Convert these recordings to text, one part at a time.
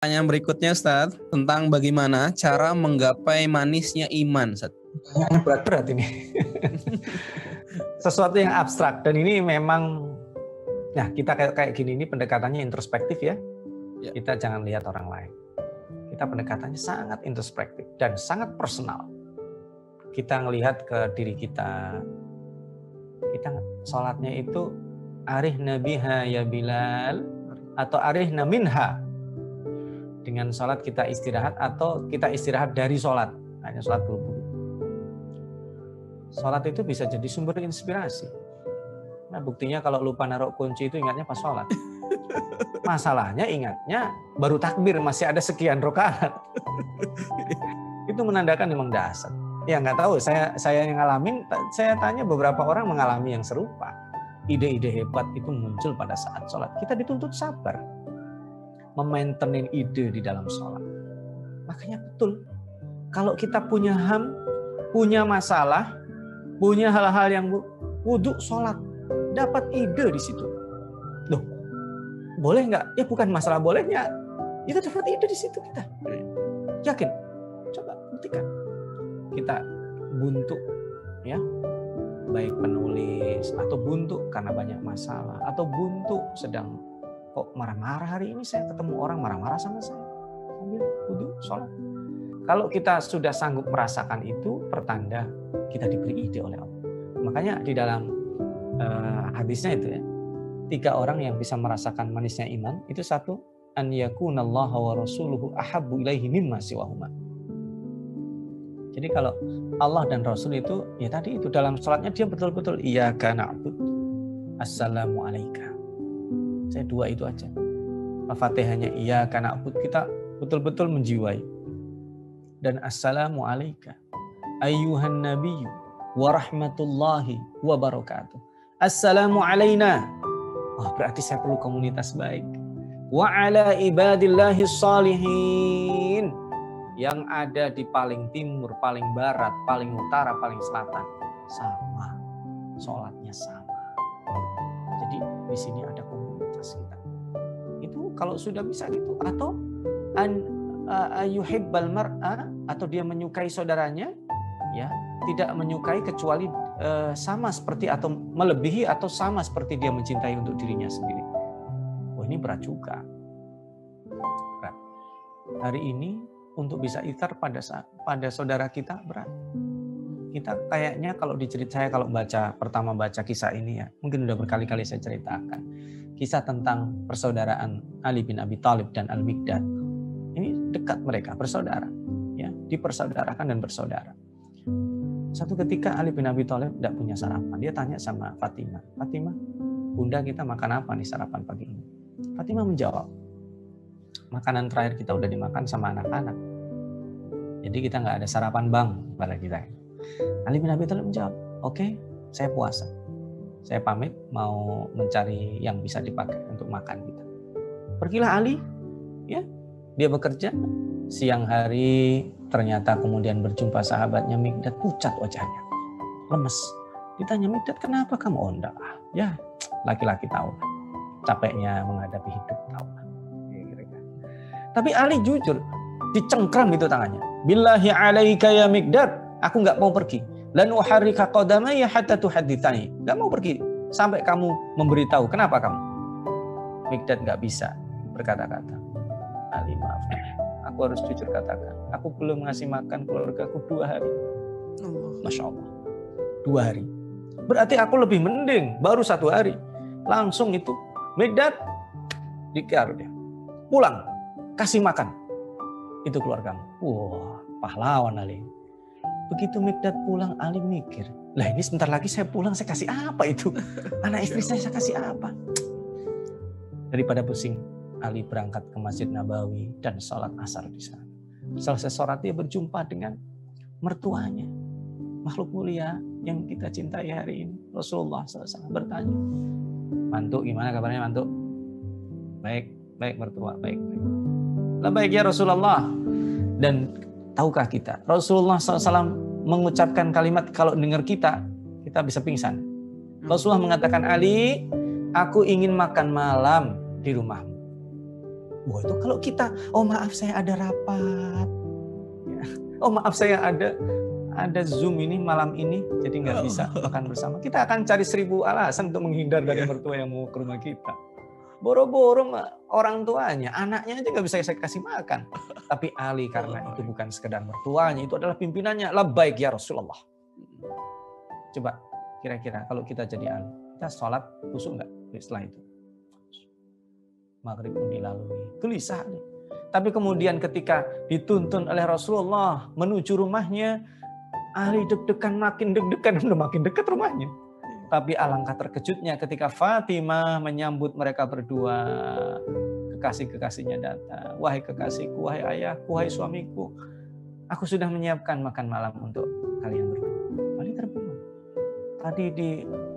Pertanyaan berikutnya Ustaz, tentang bagaimana cara menggapai manisnya iman, Ustaz. Berat ini. Sesuatu yang abstrak, dan ini memang, nah kita kayak gini, ini pendekatannya introspektif ya. Kita jangan lihat orang lain. Kita pendekatannya sangat introspektif dan sangat personal. Kita ngelihat ke diri kita. Kita sholatnya itu arihna biha ya Bilal atau arihna minha. Dengan sholat kita istirahat atau kita istirahat dari sholat. Hanya sholat buru-buru. Sholat itu bisa jadi sumber inspirasi. Nah buktinya kalau lupa naruh kunci itu ingatnya pas sholat. Masalahnya ingatnya baru takbir, masih ada sekian rakaat. Itu menandakan memang dasar. Ya nggak tahu, saya yang ngalamin, saya tanya beberapa orang mengalami yang serupa. Ide-ide hebat itu muncul pada saat sholat. Kita dituntut sabar. Memaintenin ide di dalam sholat. Makanya betul, kalau kita punya ham, punya masalah, punya hal-hal yang wudhu sholat, dapat ide di situ. Loh, boleh nggak? Ya bukan masalah bolehnya, itu dapat ide di situ kita. Yakin? Coba buktikan. Kita buntu, ya, baik penulis atau buntu karena banyak masalah, atau buntu sedang kok marah-marah hari ini, saya ketemu orang marah-marah sama saya sambil wudhu sholat. Kalau kita sudah sanggup merasakan itu, pertanda kita diberi ide oleh Allah. Makanya di dalam hadisnya itu ya, 3 orang yang bisa merasakan manisnya iman itu, 1, an yakunallaha wa rasuluhu ahabbu ilaihi mimma siwahuma. Jadi kalau Allah dan Rasul itu, ya tadi itu dalam sholatnya dia betul-betul iyyaka na'budu, assalamu alaika. Saya 2 itu aja. Al-Fatihahnya iyyaka na'budu, kita betul-betul menjiwai. Dan assalamu alaika ayyuhan nabiyyu wa rahmatullahi wa barakatuh. Assalamu alaina. Oh, berarti saya perlu komunitas baik. Wa ala ibadillahi shalihin. Yang ada di paling timur, paling barat, paling utara, paling selatan. Sama. Sholatnya sama. Jadi di sini ada komunitas kita. Itu kalau sudah bisa gitu. Atau yuhibbal mar'a, atau dia menyukai saudaranya, ya, tidak menyukai kecuali sama seperti atau melebihi atau sama seperti dia mencintai untuk dirinya sendiri. Oh, ini berat juga. Berat. Hari ini untuk bisa itar pada saudara kita berat. Kita kayaknya kalau saya kalau pertama baca kisah ini ya, mungkin udah berkali-kali saya ceritakan. Kisah tentang persaudaraan Ali bin Abi Thalib dan Al-Miqdad. Ini dekat mereka, bersaudara. Ya, dipersaudarakan dan bersaudara. Satu ketika Ali bin Abi Thalib tidak punya sarapan. Dia tanya sama Fatimah, "Fatimah, Bunda, kita makan apa nih sarapan pagi ini?" Fatimah menjawab, "Makanan terakhir kita udah dimakan sama anak-anak. Jadi kita nggak ada sarapan bang pada kita." Ali bin Abi Thalib menjawab, "Oke, saya puasa. Saya pamit mau mencari yang bisa dipakai untuk makan kita." Pergilah Ali, ya, dia bekerja. Siang hari ternyata kemudian berjumpa sahabatnya Miqdad, pucat wajahnya, lemes. Ditanya, "Miqdad, kenapa kamu?" "Oh enggak, ya laki-laki tahu, capeknya menghadapi hidup, tahu." Tapi Ali jujur, dicengkram itu tangannya. "Billahi alaika ya Miqdad, aku nggak mau pergi. Lan uharrika qadamaya hatta tuhadditsani." Nggak mau pergi sampai kamu memberitahu. Kenapa kamu? Miqdad nggak bisa berkata-kata. "Ali, maaf, aku harus jujur katakan, aku belum ngasih makan keluargaku 2 hari. Masya Allah, 2 hari. Berarti aku lebih mending, baru 1 hari. Langsung itu, Miqdad, dikejar dia. Pulang, kasih makan. Itu keluargamu." Wah, pahlawan Ali. Begitu Miqdad pulang, Ali mikir, lah ini sebentar lagi saya pulang, saya kasih apa itu? Anak istri saya kasih apa? Daripada pusing, Ali berangkat ke Masjid Nabawi dan sholat asar di sana. Selesai sholat dia berjumpa dengan mertuanya, makhluk mulia yang kita cintai hari ini. Rasulullah SAW bertanya, "Mantu, gimana kabarnya mantu?" "Baik, baik mertua, baik. Lah baik ya Rasulullah." Dan tahukah kita, Rasulullah SAW mengucapkan kalimat kalau dengar kita bisa pingsan. Rasulullah mengatakan, "Ali, aku ingin makan malam di rumahmu." Wah, itu kalau kita, oh maaf saya ada rapat, ya. Oh maaf saya ada Zoom ini malam ini, jadi nggak bisa makan bersama. Kita akan cari 1000 alasan untuk menghindar dari mertua yang mau ke rumah kita. Boro-boro orang tuanya, anaknya aja nggak bisa saya kasih makan. Tapi Ali karena itu bukan sekedar mertuanya, itu adalah pimpinannya. Labbaik ya Rasulullah. Coba kira-kira kalau kita jadi Ali, kita sholat khusyuk nggak setelah itu? Maghrib pun dilalui, gelisah nih. Tapi kemudian ketika dituntun oleh Rasulullah menuju rumahnya, Ali deg-degan, makin deg-degan, udah makin dekat rumahnya. Tapi alangkah terkejutnya ketika Fatimah menyambut mereka berdua. Kekasih-kekasihnya datang. Wahai kekasihku, wahai ayahku, wahai suamiku, aku sudah menyiapkan makan malam untuk kalian berdua. Ali terbangun. Tadi di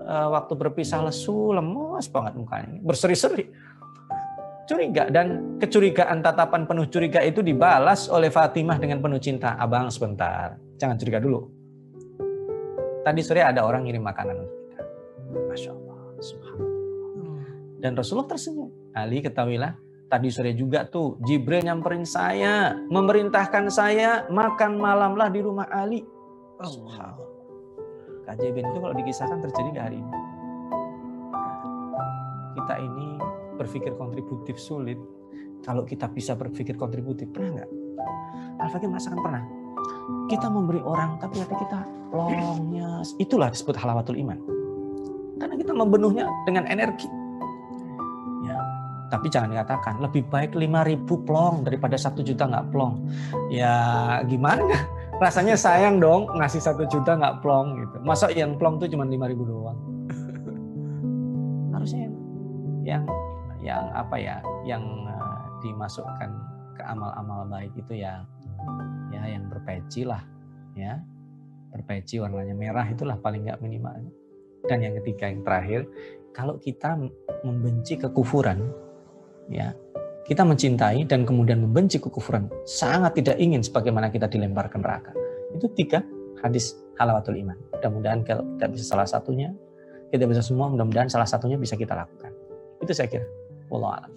waktu berpisah lesu, lemas banget mukanya, berseri-seri. Curiga, dan kecurigaan, tatapan penuh curiga itu dibalas oleh Fatimah dengan penuh cinta. Abang sebentar, jangan curiga dulu. Tadi sore ada orang ngirim makanan untuk kita. Masya Allah, subhanallah. Dan Rasulullah tersenyum. Ali, ketahuilah, tadi sore juga tuh Jibril nyamperin saya, memerintahkan saya makan malamlah di rumah Ali. Subhanallah. Keajaiban itu kalau dikisahkan terjadi di hari ini. Kita ini berpikir kontributif sulit. Kalau kita bisa berpikir kontributif, pernah nggak? Al-Fakir merasakan pernah. Kita memberi orang, tapi hati kita plongnya. Itulah disebut halawatul iman. Karena kita membenuhnya dengan energi. Ya, tapi jangan dikatakan lebih baik 5.000 plong daripada 1 juta nggak plong. Ya gimana? Rasanya sayang dong ngasih 1 juta nggak plong gitu. Masa yang plong tuh cuma 5.000 doang. Harusnya yang apa ya, yang dimasukkan ke amal-amal baik itu ya yang berpeci lah, ya berpeci warnanya merah, itulah paling nggak minimal. Dan yang ketiga, yang terakhir, kalau kita membenci kekufuran, ya kita mencintai dan kemudian membenci kekufuran, sangat tidak ingin sebagaimana kita dilempar ke neraka. Itu 3 hadis halawatul iman. Mudah-mudahan kalau kita bisa salah satunya, kita bisa semua, mudah-mudahan salah satunya bisa kita lakukan. Itu saya kira. Wallahu a'lam.